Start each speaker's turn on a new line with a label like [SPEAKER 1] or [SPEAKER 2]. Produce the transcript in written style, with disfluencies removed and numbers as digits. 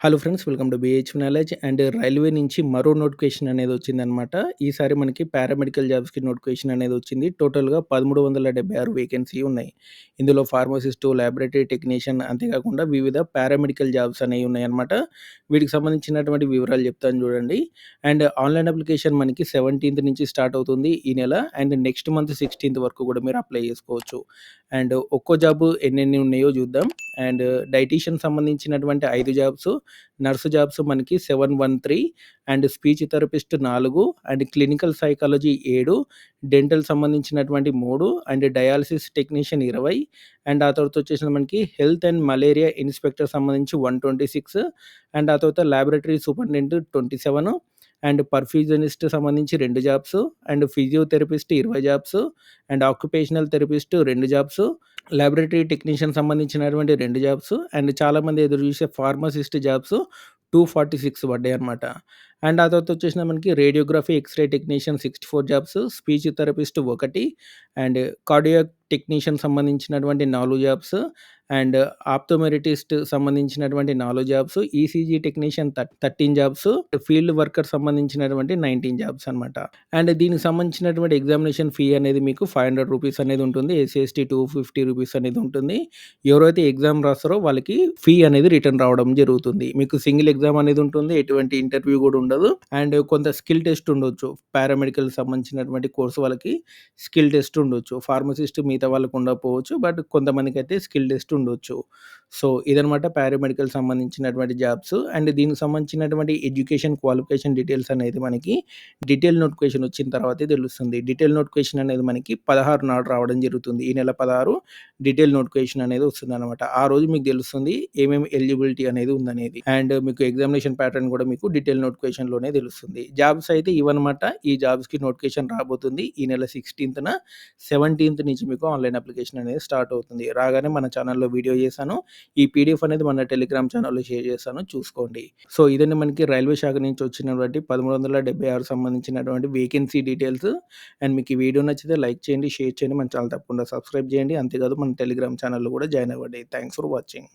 [SPEAKER 1] Hello friends, welcome to BH knowledge. And railway నుంచి మరో notification అనేది వచ్చిందనమాట. ఈసారి మనకి పారామెడికల్ జాబ్స్‌కి నోటిఫికేషన్ అనేది వచ్చింది. టోటల్‌గా 1376 వేకెన్సీ ఉన్నాయి. ఇందులో ఫార్మసిస్టు, లాబొరేటరీ టెక్నీషియన్ అంతేకాకుండా వివిధ పారామెడికల్ జాబ్స్ అనేవి ఉన్నాయన్నమాట. వీటికి సంబంధించినటువంటి వివరాలు చెప్తాను చూడండి. అండ్ ఆన్‌లైన్ అప్లికేషన్ మనకి 17థ్ నుంచి స్టార్ట్ అవుతుంది ఈ నెల. అండ్ నెక్స్ట్ మంత్ 16థ్ వరకు కూడా మీరు అప్లై చేసుకోవచ్చు. అండ్ ఒక్కో జాబ్ ఎన్నెన్ని ఉన్నాయో చూద్దాం. అండ్ డైటీషియన్ సంబంధించినటువంటి 5 జాబ్స్, నర్స్ జాబ్స్ మనకి 713, and speech therapist 4, and clinical psychology 7, dental సంబంధించినటువంటి 3, అండ్ డయాలసిస్ టెక్నీషియన్ 20, అండ్ ఆ తర్వాత వచ్చేసి మనకి హెల్త్ అండ్ మలేరియా ఇన్స్పెక్టర్ సంబంధించి 126, అండ్ ఆ తర్వాత లాబొరేటరీ సూపరింటెండెంట్ 27, అండ్ పర్ఫ్యూజనిస్ట్ సంబంధించి 2 jobs, and physiotherapist 20 jobs, and occupational therapist 2 jobs, laboratory technician సంబంధించినటువంటి 2 జాబ్స్, అండ్ చాలామంది ఎదురు చూసే ఫార్మసిస్ట్ జాబ్స్ 246 పడ్డాయన్నమాట. అండ్ ఆ తర్వాత వచ్చేసిన మనకి radiography, x-ray technician 64 jobs, speech therapist 1, and cardiac technician సంబంధించినటువంటి 4 జాబ్స్, అండ్ ఆప్థోమెట్రిస్ట్ సంబంధించినటువంటి 4 jobs, ECG technician 13 jobs, field worker సంబంధించినటువంటి 19 జాబ్స్ అనమాట. అండ్ దీనికి సంబంధించినటువంటి ఎగ్జామినేషన్ ఫీ అనేది మీకు ₹500 అనేది ఉంటుంది. ఎస్సీ, ఎస్టీ ₹250 అనేది ఉంటుంది. ఎవరైతే ఎగ్జామ్ రాస్తారో వాళ్ళకి ఫీ అనేది రిటర్న్ రావడం జరుగుతుంది. మీకు సింగిల్ ఎగ్జామ్ అనేది ఉంటుంది. ఎటువంటి ఇంటర్వ్యూ కూడా ఉండదు. అండ్ కొంత స్కిల్ టెస్ట్ ఉండొచ్చు. పారామెడికల్ సంబంధించినటువంటి కోర్స్ వాళ్ళకి స్కిల్ టెస్ట్ ఉండొచ్చు. ఫార్మసిస్ట్ మిగతా వాళ్ళకి ఉండకపోవచ్చు. బట్ కొంతమందికైతే స్కిల్ టెస్ట్ ఉండొచ్చు. సో, ఇదనమాట పారామెడికల్ సంబంధించినటువంటి జాబ్స్. అండ్ దీనికి సంబంధించినటువంటి ఎడ్యుకేషన్ క్వాలిఫికేషన్ డీటెయిల్స్ అనేది మనకి డీటెయిల్ నోటిఫికేషన్ వచ్చిన తర్వాతే తెలుస్తుంది. డీటెయిల్ నోటిఫికేషన్ అనేది మనకి 16 నాడు రావడం జరుగుతుంది. ఈ నెల 16 డీటెయిల్ నోటిఫికేషన్ అనేది వస్తుందనమాట. ఆ రోజు మీకు తెలుస్తుంది ఏమేమి ఎలిజిబిలిటీ అనేది ఉందనేది. అండ్ మీకు ఎగ్జామినేషన్ ప్యాటర్న్ కూడా మీకు డీటెయిల్ నోటిఫికేషన్‌లోనే తెలుస్తుంది. జాబ్స్ అయితే ఇవన్నమాట. ఈ జాబ్స్‌కి నోటిఫికేషన్ రాబోతుంది. ఈ నెల 16థ్‌న, 17థ్ నుంచి మీకు ఆన్‌లైన్ అప్లికేషన్ అనేది స్టార్ట్ అవుతుంది. రాగానే మన ఛానెల్‌లో వీడియో చేశాను. ఈ పీడీఎఫ్ అనేది మన టెలిగ్రామ్ ఛానెల్‌లో షేర్ చేస్తాను, చూసుకోండి. సో, ఇదండి మనకి రైల్వే శాఖ నుంచి వచ్చినటువంటి 1376 సంబంధించినటువంటి వేకెన్సీ డీటెయిల్స్. అండ్ మీకు ఈ వీడియో నచ్చితే లైక్ చేయండి, షేర్ చేయండి. మన ఛానెల్ తప్పకుండా సబ్స్క్రైబ్ చేయండి. అంతేకాదు మన టెలిగ్రామ్ ఛానెల్‌లో కూడా జాయిన్ అవ్వండి. Thanks for watching.